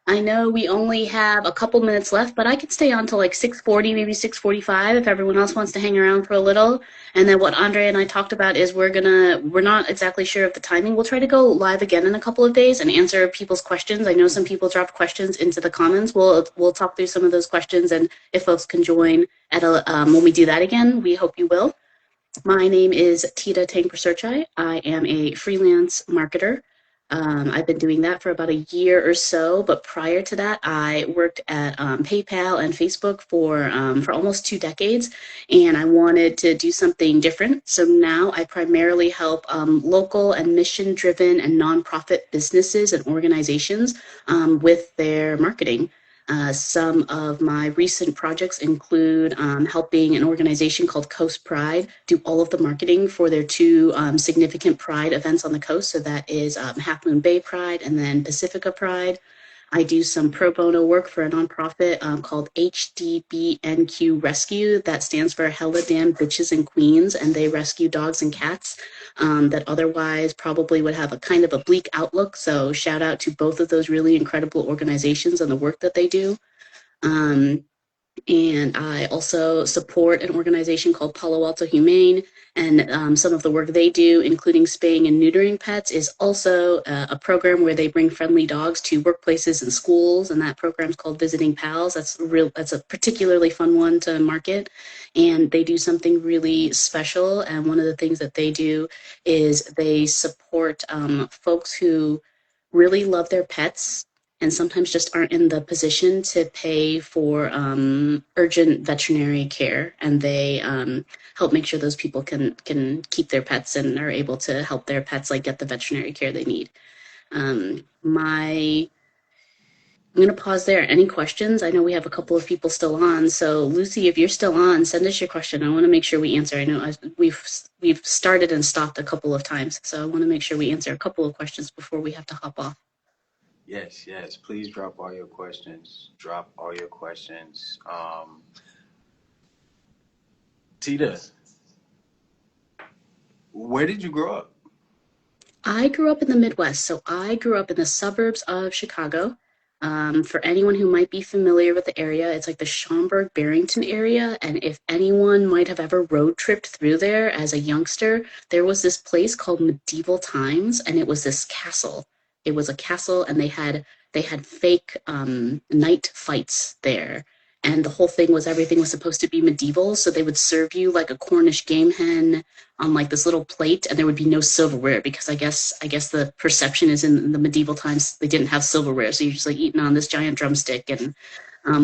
I know we only have a couple minutes left, but I could stay on till like 6:40, maybe 6:45 if everyone else wants to hang around for a little. And then what Andre and I talked about is we're not exactly sure of the timing. We'll try to go live again in a couple of days and answer people's questions. I know some people dropped questions into the comments. We'll talk through some of those questions, and if folks can join when we do that again, we hope you will. My name is Teeda Tangprasurchai. I am a freelance marketer. I've been doing that for about a year or so, but prior to that, I worked at PayPal and Facebook for almost 2 decades, and I wanted to do something different. So now I primarily help local and mission-driven and nonprofit businesses and organizations with their marketing. Some of my recent projects include helping an organization called Coast Pride do all of the marketing for their two significant Pride events on the coast. So that is Half Moon Bay Pride and then Pacifica Pride. I do some pro bono work for a nonprofit called HDBNQ Rescue. That stands for Hella Damn Bitches and Queens, and they rescue dogs and cats that otherwise probably would have a kind of a bleak outlook. So shout out to both of those really incredible organizations and the work that they do. Um, and I also support an organization called Palo Alto Humane, and some of the work they do, including spaying and neutering pets, is also a program where they bring friendly dogs to workplaces and schools, and that program is called Visiting Pals. That's a particularly fun one to market, and they do something really special. And one of the things that they do is they support folks who really love their pets and sometimes just aren't in the position to pay for urgent veterinary care, and they help make sure those people can keep their pets and are able to help their pets like get the veterinary care they need. My I'm going to pause there. Any questions? I know we have a couple of people still on. So Lucy, if you're still on, send us your question. I want to make sure we answer. I know we've started and stopped a couple of times, so I want to make sure we answer a couple of questions before we have to hop off. Yes, yes. Please drop all your questions. Drop all your questions. Tita, where did you grow up? I grew up in the Midwest, so I grew up in the suburbs of Chicago. For anyone who might be familiar with the area, it's like the Schaumburg-Barrington area. And if anyone might have ever road tripped through there as a youngster, there was this place called Medieval Times, and it was this castle. It was a castle, and they had fake night fights there. And the whole thing was everything was supposed to be medieval, so they would serve you like a Cornish game hen on like this little plate, and there would be no silverware because I guess the perception is in the medieval times they didn't have silverware, so you're just like eating on this giant drumstick and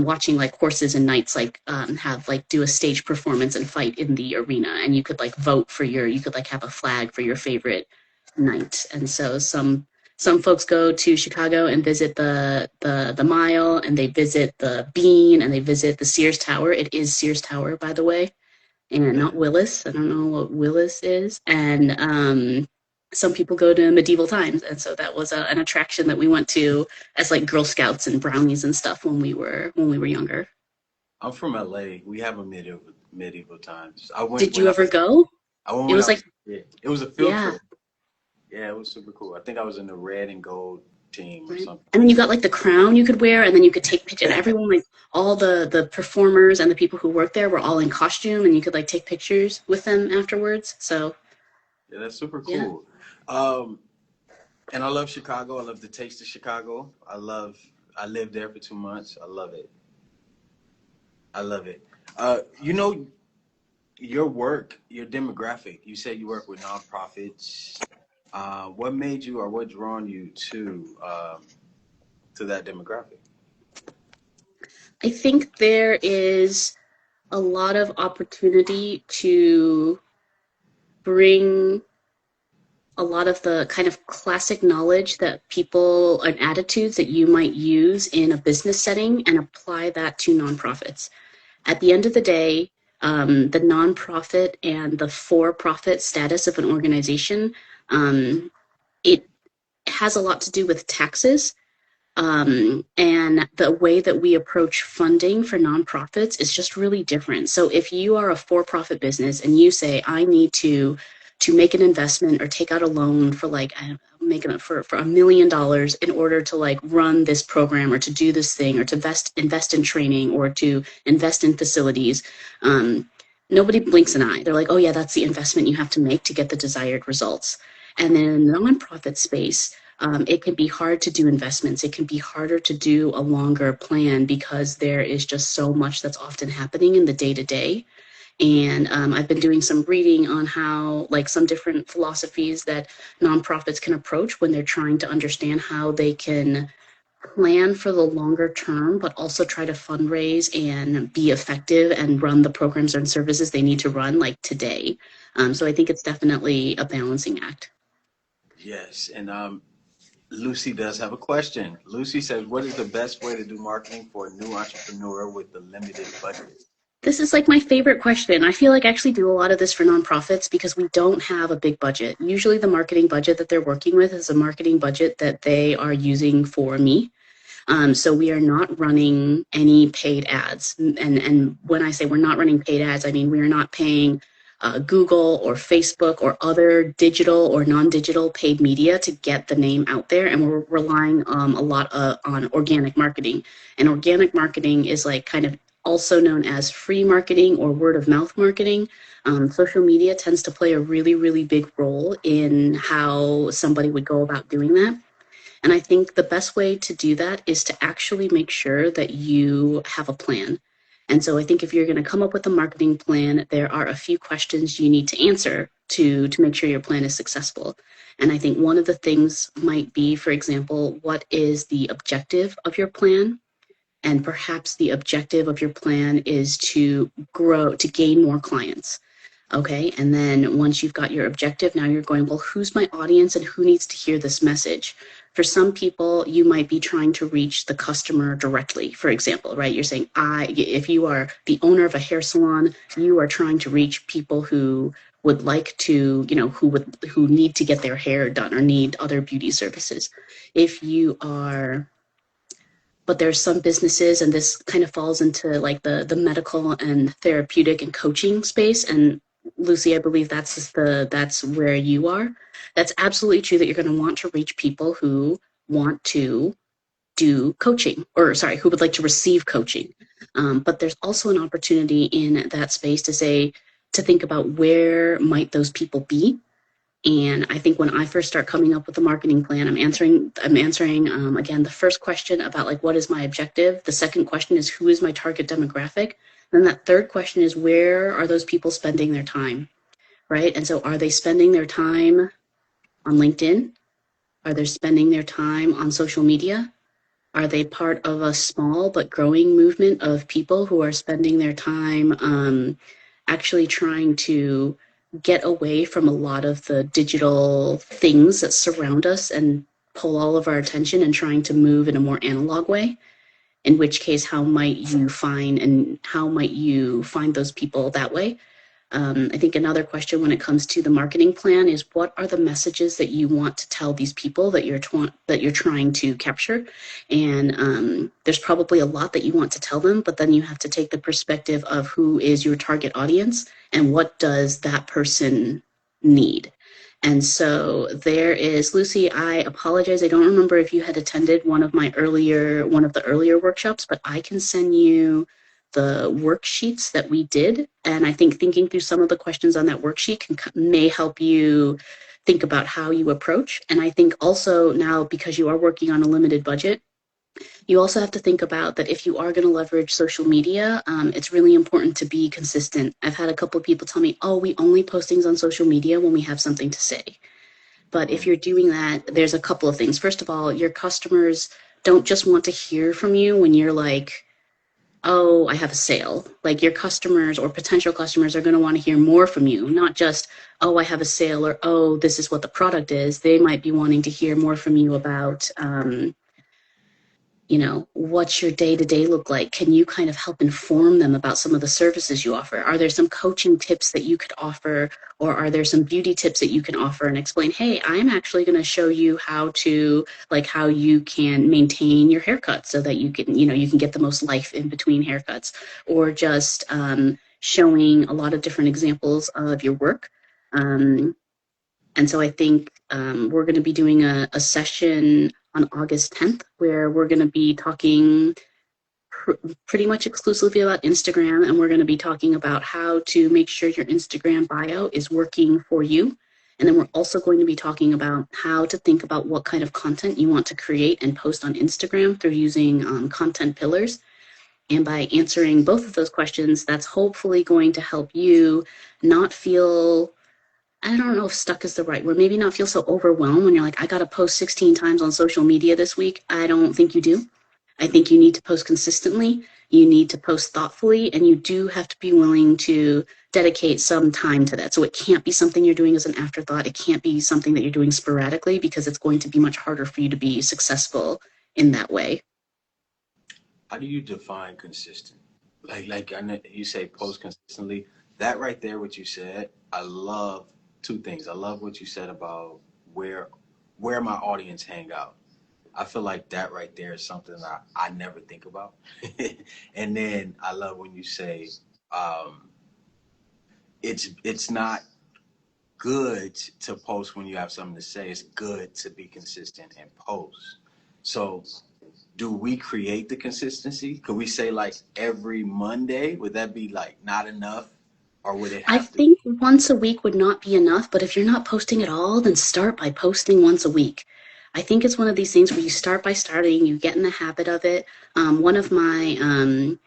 watching like horses and knights like have like do a stage performance and fight in the arena, and you could like vote for you could like have a flag for your favorite knight. And so some folks go to Chicago and visit the Mile, and they visit the Bean, and they visit the Sears Tower. It is Sears Tower, by the way, and not Willis. I don't know what Willis is. And some people go to Medieval Times, and so that was an attraction that we went to as like Girl Scouts and brownies and stuff when we were younger. I'm from LA. We have a medieval times. I went Did when you I ever go? I went It when I was was like, a kid. It was a field yeah. trip. Yeah, it was super cool. I think I was in the red and gold team or Right. something. And then you got like the crown you could wear, and then you could take pictures. And everyone, like all the performers and the people who worked there, were all in costume, and you could like take pictures with them afterwards. So Yeah, that's super yeah, cool. Um, and I love Chicago. I love the taste of Chicago. I lived there for 2 months. I love it. I love it. You know, your work, your demographic, you said you work with nonprofits. What made you or what drawn you to that demographic? I think there is a lot of opportunity to bring a lot of the kind of classic knowledge that people and attitudes that you might use in a business setting and apply that to nonprofits. At the end of the day, the nonprofit and the for-profit status of an organization, it has a lot to do with taxes. And the way that we approach funding for nonprofits is just really different. So if you are a for-profit business and you say, I need to to make an investment or take out a loan for like making it for $1 million in order to like run this program or to do this thing or to invest in training or to invest in facilities. Nobody blinks an eye. They're like, oh yeah, that's the investment you have to make to get the desired results. And then in the nonprofit space, it can be hard to do investments. It can be harder to do a longer plan because there is just so much that's often happening in the day to day. And I've been doing some reading on how, like, some different philosophies that nonprofits can approach when they're trying to understand how they can plan for the longer term, but also try to fundraise and be effective and run the programs and services they need to run, like today. So I think it's definitely a balancing act. Yes, and Lucy does have a question. Lucy says, "What is the best way to do marketing for a new entrepreneur with a limited budget?" This is like my favorite question. I feel like I actually do a lot of this for nonprofits because we don't have a big budget. Usually, the marketing budget that they're working with is a marketing budget that they are using for me. So we are not running any paid ads. And when I say we're not running paid ads, I mean we are not paying Google or Facebook or other digital or non-digital paid media to get the name out there. And we're relying a lot on organic marketing. And organic marketing is like kind of also known as free marketing or word of mouth marketing. Social media tends to play a really, really big role in how somebody would go about doing that. And I think the best way to do that is to actually make sure that you have a plan. And so I think if you're going to come up with a marketing plan, there are a few questions you need to answer to make sure your plan is successful. And I think one of the things might be, for example, what is the objective of your plan? And perhaps the objective of your plan is to grow, to gain more clients. Okay, and then once you've got your objective, now you're going, well, who's my audience and who needs to hear this message? For some people, you might be trying to reach the customer directly, for example, right? You're saying, if you are the owner of a hair salon, you are trying to reach people who would like to, who need to get their hair done or need other beauty services. If you are but there's some businesses, and this kind of falls into like the medical and therapeutic and coaching space. And Lucy, I believe that's where you are. That's absolutely true that you're going to want to reach people who want to do coaching, or sorry, who would like to receive coaching. But there's also an opportunity in that space to think about where might those people be. And I think when I first start coming up with the marketing plan, I'm answering again the first question about like what is my objective. The second question is who is my target demographic. Then that third question is where are those people spending their time, right? And so are they spending their time on LinkedIn? Are they spending their time on social media? Are they part of a small but growing movement of people who are spending their time actually trying to get away from a lot of the digital things that surround us and pull all of our attention and trying to move in a more analog way? In which case, how might you find those people that way? I think another question when it comes to the marketing plan is what are the messages that you want to tell these people that you're trying to capture? And there's probably a lot that you want to tell them, but then you have to take the perspective of who is your target audience and what does that person need. And so there is Lucy. I apologize. I don't remember if you had attended one of the earlier workshops, but I can send you the worksheets that we did. And I think thinking through some of the questions on that worksheet may help you think about how you approach. And I think also now, because you are working on a limited budget, you also have to think about that if you are going to leverage social media, it's really important to be consistent. I've had a couple of people tell me, oh, we only post things on social media when we have something to say. But if you're doing that, there's a couple of things. First of all, your customers don't just want to hear from you when you're like, oh, I have a sale. Like your customers or potential customers are going to want to hear more from you, not just, oh, I have a sale or, oh, this is what the product is. They might be wanting to hear more from you about, what's your day-to-day look like? Can you kind of help inform them about some of the services you offer? Are there some coaching tips that you could offer, or are there some beauty tips that you can offer and explain, hey, I'm actually going to show you how you can maintain your haircut so that you can get the most life in between haircuts, or just showing a lot of different examples of your work. And so I think we're going to be doing a session on August 10th where we're going to be talking pr- pretty much exclusively about Instagram, and we're going to be talking about how to make sure your Instagram bio is working for you. And then we're also going to be talking about how to think about what kind of content you want to create and post on Instagram through using content pillars. And by answering both of those questions, that's hopefully going to help you not feel, I don't know if stuck is the right word, maybe not feel so overwhelmed when you're like, I got to post 16 times on social media this week. I don't think you do. I think you need to post consistently. You need to post thoughtfully, and you do have to be willing to dedicate some time to that. So it can't be something you're doing as an afterthought. It can't be something that you're doing sporadically because it's going to be much harder for you to be successful in that way. How do you define consistent? Like I know you say post consistently. That right there, what you said, I love two things. I love what you said about where where my audience hang out. I feel like that right there is something that I never think about. And then I love when you say um, it's not good to post when you have something to say. It's good to be consistent and post. So do we create the consistency? Could we say like every Monday? Would that be like not enough, or would it I have to think be? once a week would not be enough, but if you're not posting at all, then start by posting once a week. I think it's one of these things where you start by starting, you get in the habit of it. One of my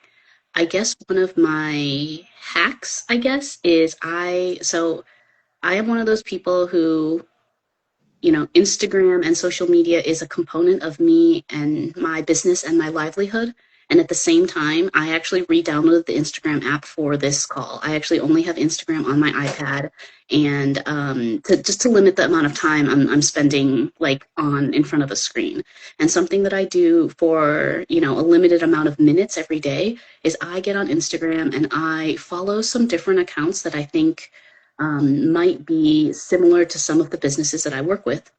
I guess one of my hacks, I guess, is I am one of those people who, Instagram and social media is a component of me and my business and my livelihood. And at the same time, I actually re-downloaded the Instagram app for this call. I actually only have Instagram on my iPad, and just to limit the amount of time I'm spending like on in front of a screen. And something that I do for a limited amount of minutes every day is I get on Instagram and I follow some different accounts that I think might be similar to some of the businesses that I work with.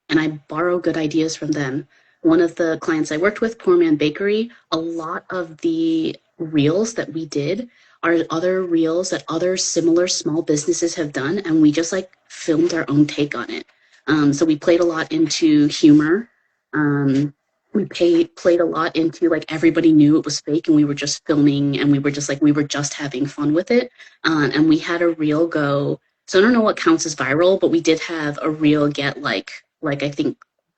And I borrow good ideas from them. One of the clients I worked with, Poor Man Bakery, a lot of the reels that we did are other reels that other similar small businesses have done. And we just like filmed our own take on it. So we played a lot into humor. Um, we played a lot into like everybody knew it was fake and we were just filming and we were just having fun with it. And we had a reel go. So I don't know what counts as viral, but we did have a reel get like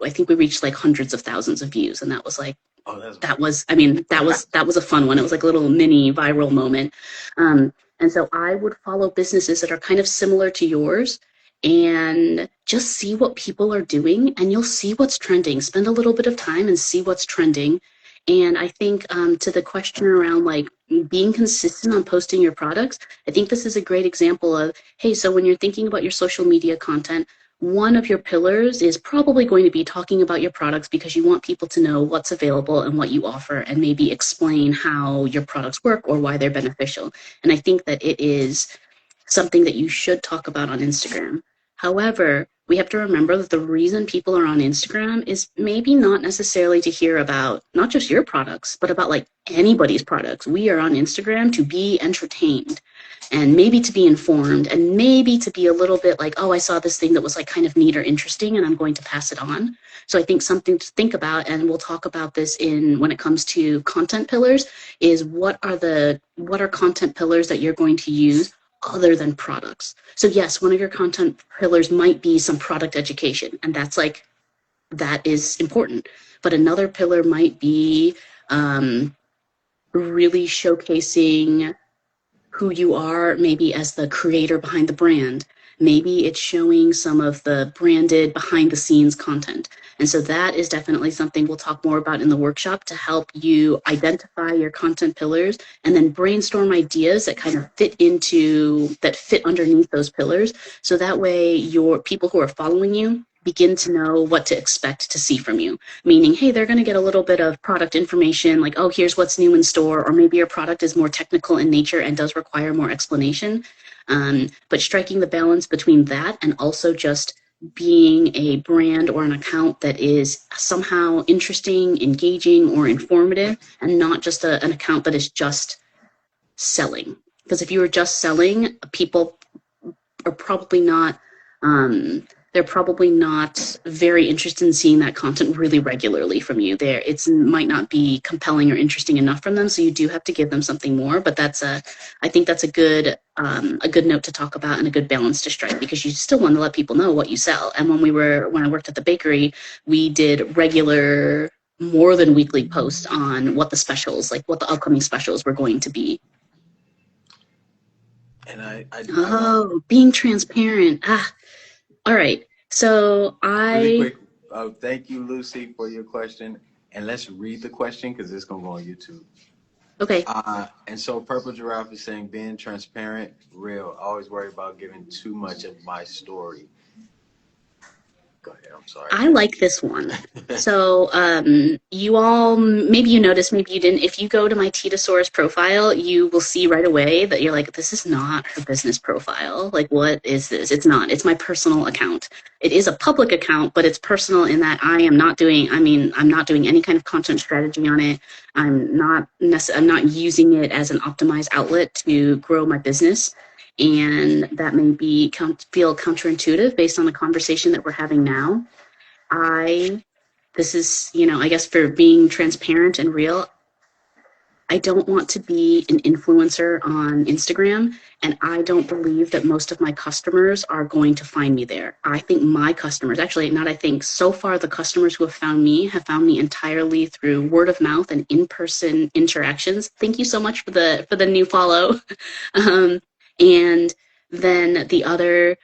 I think we reached like hundreds of thousands of views, and that was like Oh, that's that great. was I mean that was a fun one. It was like a little mini viral moment. And so I would follow businesses that are kind of similar to yours and just see what people are doing, and you'll see what's trending. Spend a little bit of time and see what's trending. And I think to the question around like being consistent on posting your products, I think this is a great example of, hey, so when you're thinking about your social media content, one of your pillars is probably going to be talking about your products because you want people to know what's available and what you offer and maybe explain how your products work or why they're beneficial. And I think that it is something that you should talk about on Instagram. However, we have to remember that the reason people are on Instagram is maybe not necessarily to hear about not just your products, but about like anybody's products. We are on Instagram to be entertained and maybe to be informed and maybe to be a little bit like, oh, I saw this thing that was like kind of neat or interesting and I'm going to pass it on. So I think something to think about, and we'll talk about this in when it comes to content pillars, is what are content pillars that you're going to use other than products. So yes, one of your content pillars might be some product education, and that is important. But another pillar might be um, really showcasing who you are, maybe as the creator behind the brand. Maybe it's showing some of the branded behind the scenes content. And so that is definitely something we'll talk more about in the workshop to help you identify your content pillars and then brainstorm ideas that kind of that fit underneath those pillars. So that way your people who are following you begin to know what to expect to see from you, meaning, hey, they're going to get a little bit of product information like, oh, here's what's new in store, or maybe your product is more technical in nature and does require more explanation. But striking the balance between that and also just being a brand or an account that is somehow interesting, engaging, or informative, and not just an account that is just selling. Because if you were just selling, people are probably not. they're probably not very interested in seeing that content really regularly from you. There, it's might not be compelling or interesting enough from them, so you do have to give them something more. But I think that's a good note to talk about and a good balance to strike because you still want to let people know what you sell. And when I worked at the bakery, we did regular, more than weekly posts on what the specials, like what the upcoming specials were going to be. And I want Oh, being transparent. All right. So really I quick. Thank you, Lucy, for your question. And let's read the question because it's gonna go on YouTube. okay. And so Purple Giraffe is saying, being transparent, real. Always worry about giving too much of my story. Go ahead. I'm sorry. I like this one. So, you all, maybe you noticed, maybe you didn't. If you go to my Teedasaurus profile, you will see right away that you're like, this is not her business profile. Like, what is this? It's not. It's my personal account. It is a public account, but it's personal in that I'm not doing any kind of content strategy on it. I'm not using it as an optimized outlet to grow my business. And that may feel counterintuitive based on the conversation that we're having now. I This is, I guess for being transparent and real, I don't want to be an influencer on Instagram, and I don't believe that most of my customers are going to find me there. I think my customers, actually, not I think, so far the customers who have found me entirely through word of mouth and in-person interactions. Thank you so much for the new follow. um, and then the other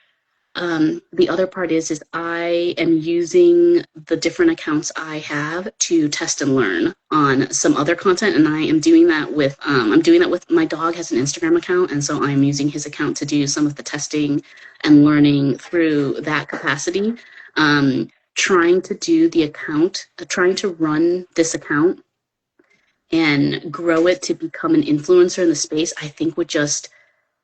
part is I am using the different accounts I have to test and learn on some other content, and I am doing that with my dog has an Instagram account, and so I'm using his account to do some of the testing and learning through that capacity. Trying to do the account, trying to run this account and grow it to become an influencer in the space, I think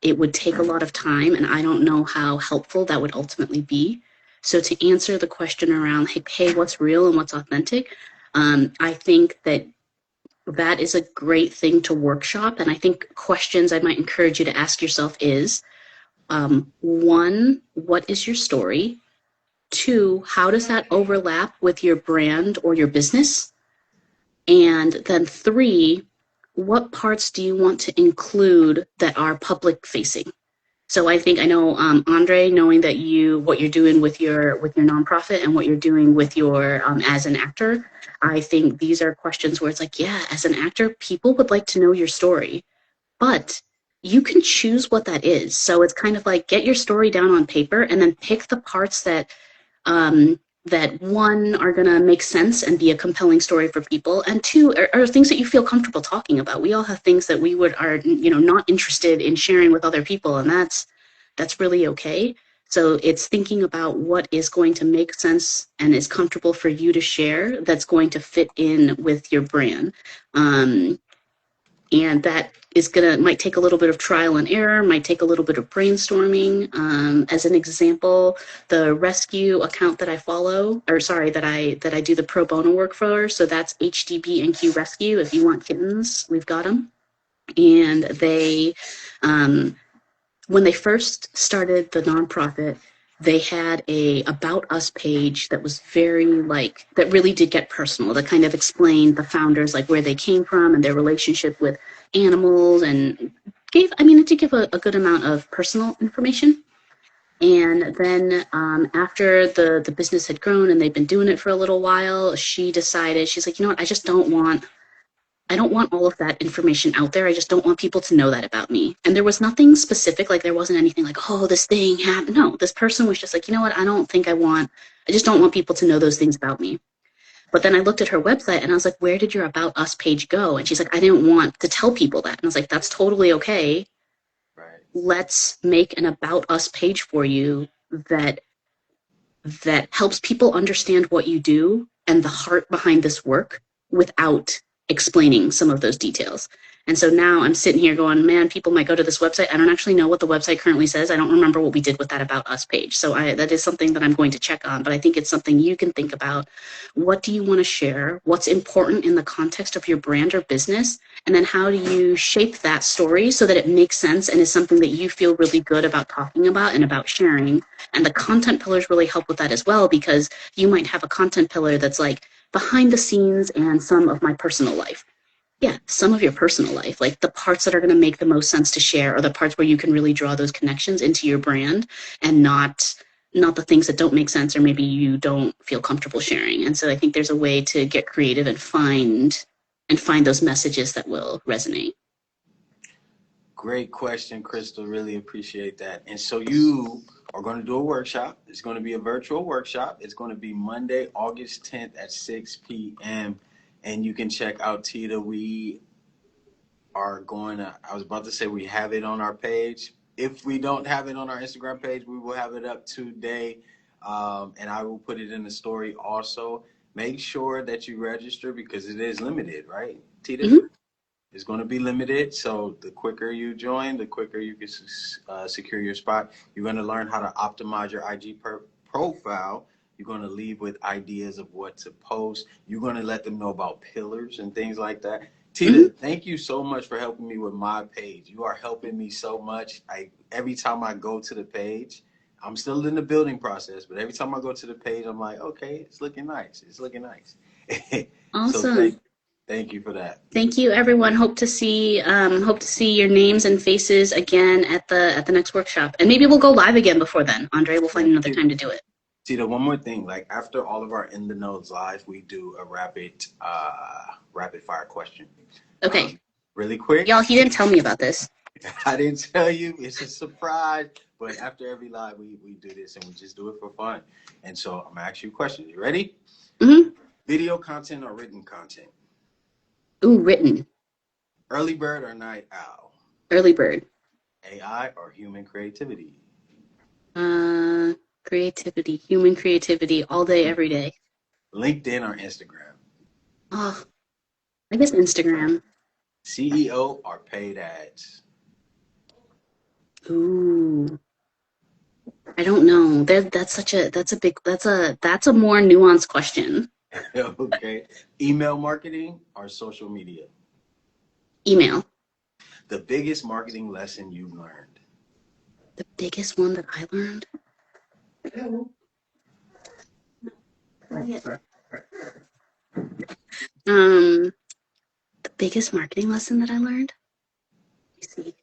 it would take a lot of time, and I don't know how helpful that would ultimately be. So to answer the question around, hey, what's real and what's authentic, I think that is a great thing to workshop. And I think questions I might encourage you to ask yourself is, one, what is your story? Two, how does that overlap with your brand or your business? And then three, what parts do you want to include that are public facing? So I know Andre, knowing that what you're doing with your nonprofit and what you're doing with your as an actor, I think these are questions where it's like, yeah, as an actor, people would like to know your story, but you can choose what that is. So it's kind of like get your story down on paper and then pick the parts that one are going to make sense and be a compelling story for people, and two are things that you feel comfortable talking about. We all have things that we are not interested in sharing with other people, and that's really okay. So it's thinking about what is going to make sense and is comfortable for you to share, that's going to fit in with your brand. And that might take a little bit of trial and error, might take a little bit of brainstorming. As an example, the rescue account that I follow, or sorry, that I do the pro bono work for, so that's HDB&Q Rescue. If you want kittens, we've got them. And um, when they first started the nonprofit, they had a about us page that was that really did get personal, that kind of explained the founders, like where they came from and their relationship with animals, and it did give a good amount of personal information. And then after the business had grown and they've been doing it for a little while, she's like, you know what, I don't want all of that information out there. I just don't want people to know that about me. And there was nothing specific, like there wasn't anything like, oh, this thing happened. No, this person was just like, you know what, I just don't want people to know those things about me. But then I looked at her website and I was like, where did your About Us page go? And she's like, I didn't want to tell people that. And I was like, that's totally okay. Right. Let's make an About Us page for you that helps people understand what you do and the heart behind this work without explaining some of those details. And so now I'm sitting here going, man, people might go to this website. I don't actually know what the website currently says. I don't remember what we did with that About Us page. So that is something that I'm going to check on, but I think it's something you can think about. What do you want to share? What's important in the context of your brand or business? And then how do you shape that story so that it makes sense and is something that you feel really good about talking about and about sharing? And the content pillars really help with that as well, because you might have a content pillar that's like behind the scenes and some of my personal life. Yeah, some of your personal life, like the parts that are going to make the most sense to share, are the parts where you can really draw those connections into your brand, and not the things that don't make sense or maybe you don't feel comfortable sharing. And so I think there's a way to get creative and find those messages that will resonate. Great question, Crystal. Really appreciate that. And so you are going to do a workshop. It's going to be a virtual workshop. It's going to be Monday, August 10th at 6 p.m. And you can check out Teeda. We are going to, I was about to say we have it on our page. If we don't have it on our Instagram page, we will have it up today. And I will put it in the story also. Make sure that you register because it is limited, right, Teeda? Mm-hmm. It's going to be limited, so the quicker you join, the quicker you can secure your spot. You're going to learn how to optimize your IG profile. You're going to leave with ideas of what to post. You're going to let them know about pillars and things like that. Mm-hmm. Teeda, thank you so much for helping me with my page. You are helping me so much. Every time I go to the page, I'm still in the building process, but every time I go to the page, I'm like, okay, it's looking nice. It's looking nice. So Awesome. thank you for that. Thank you, everyone. Hope to see your names and faces again at the next workshop, and maybe we'll go live again before then. Andre, we'll find another time to do it. Teeda, one more thing. Like after all of our in the nodes live, we do a rapid fire question. Okay, Really quick. y'all. He didn't tell me about this. I didn't tell you. It's a surprise. But after every live, we do this and we just do it for fun. And so I'm gonna ask you a question. You ready? Mm-hmm. Video content or written content? Ooh, written. Early bird or night owl? Early bird. AI or human creativity? Creativity, human creativity, all day, every day. LinkedIn or Instagram? Oh, I guess Instagram. CEO or paid ads? Ooh, I don't know. That's a more nuanced question. Okay. Email marketing or social media? Email. The biggest marketing lesson you've learned? The biggest one that I learned. The biggest marketing lesson that I learned. Let me see.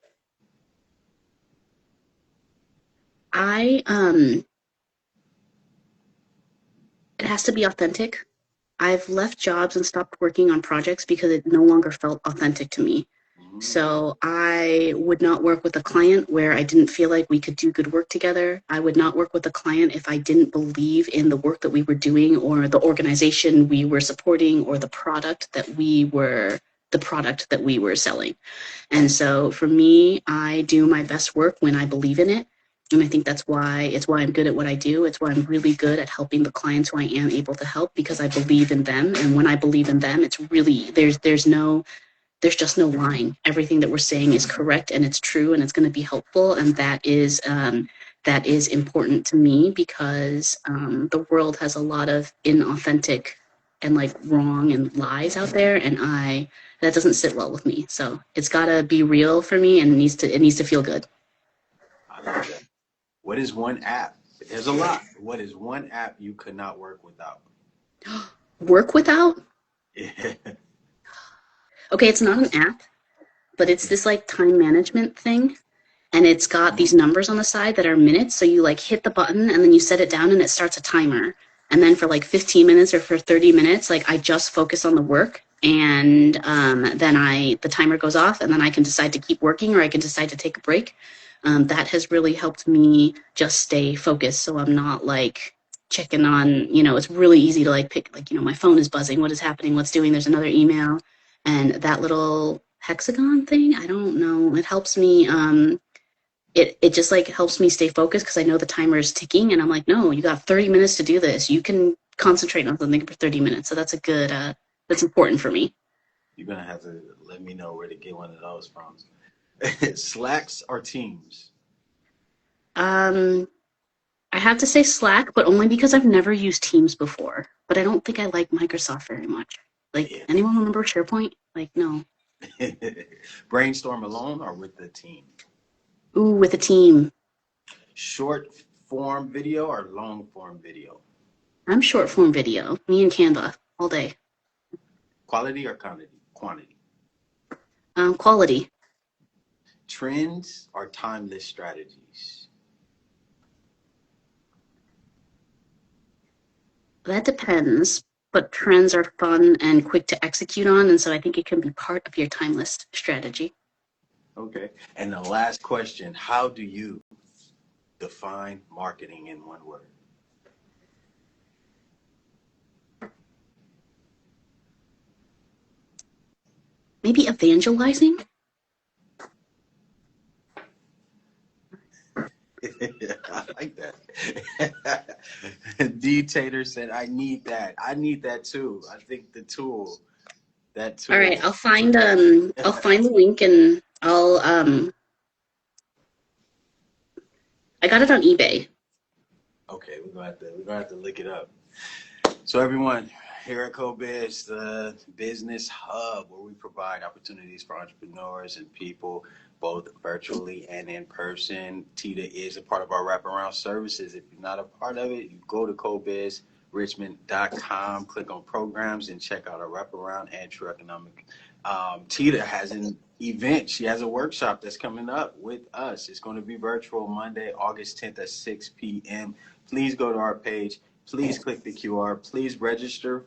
It has to be authentic. I've left jobs and stopped working on projects because it no longer felt authentic to me. So I would not work with a client where I didn't feel like we could do good work together. I would not work with a client if I didn't believe in the work that we were doing or the organization we were supporting or the product that we were selling. And so for me, I do my best work when I believe in it. And I think it's why I'm good at what I do. It's why I'm really good at helping the clients who I am able to help, because I believe in them. And when I believe in them, it's really, there's just no line. Everything that we're saying is correct and it's true and it's going to be helpful. And that is important to me because the world has a lot of inauthentic and like wrong and lies out there. And that doesn't sit well with me. So it's got to be real for me, and it needs to feel good. I love that. What is one app? There's a lot. What is one app you could not work without? Work without? Yeah. Okay, it's not an app, but it's this like time management thing. And it's got these numbers on the side that are minutes. So you like hit the button and then you set it down and it starts a timer. And then for like 15 minutes or for 30 minutes, like I just focus on the work, and then the timer goes off, and then I can decide to keep working or I can decide to take a break. That has really helped me just stay focused. So I'm not like checking on, it's really easy to like pick, like, my phone is buzzing. What is happening? What's doing? There's another email. And that little hexagon thing, I don't know. It helps me. It just like helps me stay focused because I know the timer is ticking, and I'm like, no, you got 30 minutes to do this. You can concentrate on something for 30 minutes. So that's important for me. You're gonna have to let me know where to get one of those from. Slacks or Teams? Um, I have to say Slack, but only because I've never used Teams before. But I don't think I like Microsoft very much. Like, Yeah. anyone remember SharePoint? Like, no. Brainstorm alone or with the team? Ooh, with a team. Short form video or long form video? I'm short form video. Me and Canva all day. Quality or quantity? Quantity. Quality. Trends or timeless strategies? That depends, but trends are fun and quick to execute on, and so I think it can be part of your timeless strategy. Okay. And the last question, how do you define marketing in one word? Maybe evangelizing? I like that. D Tater said, I need that. I need that too. I think the tool, that All right, tool. I'll find the link and I got it on eBay. Okay, we're gonna have to look it up. So everyone, here at CoBiz, the business hub where we provide opportunities for entrepreneurs and people both virtually and in person. Teeda is a part of our wraparound services. If you're not a part of it, you go to cobizrichmond.com, click on programs, and check out our wraparound and true economic. Teeda has an event. She has a workshop that's coming up with us. It's going to be virtual Monday, August 10th at 6 p.m. Please go to our page. Please click the QR. Please register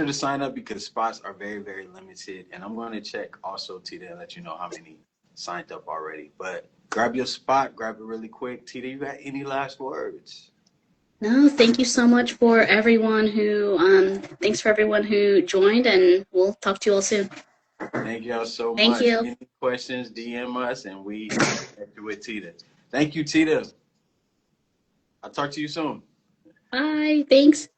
to sign up because spots are very, very limited. And I'm going to check also, Teeda, and let you know how many signed up already. But grab your spot, grab it really quick. Teeda, you got any last words? No, thank you so much for everyone who thanks for everyone who joined, and we'll talk to you all soon. Thank y'all so Thank much. you. Any questions, DM us, and we will connect you with Teeda. Thank you, Teeda. I'll talk to you soon. Bye. Thanks.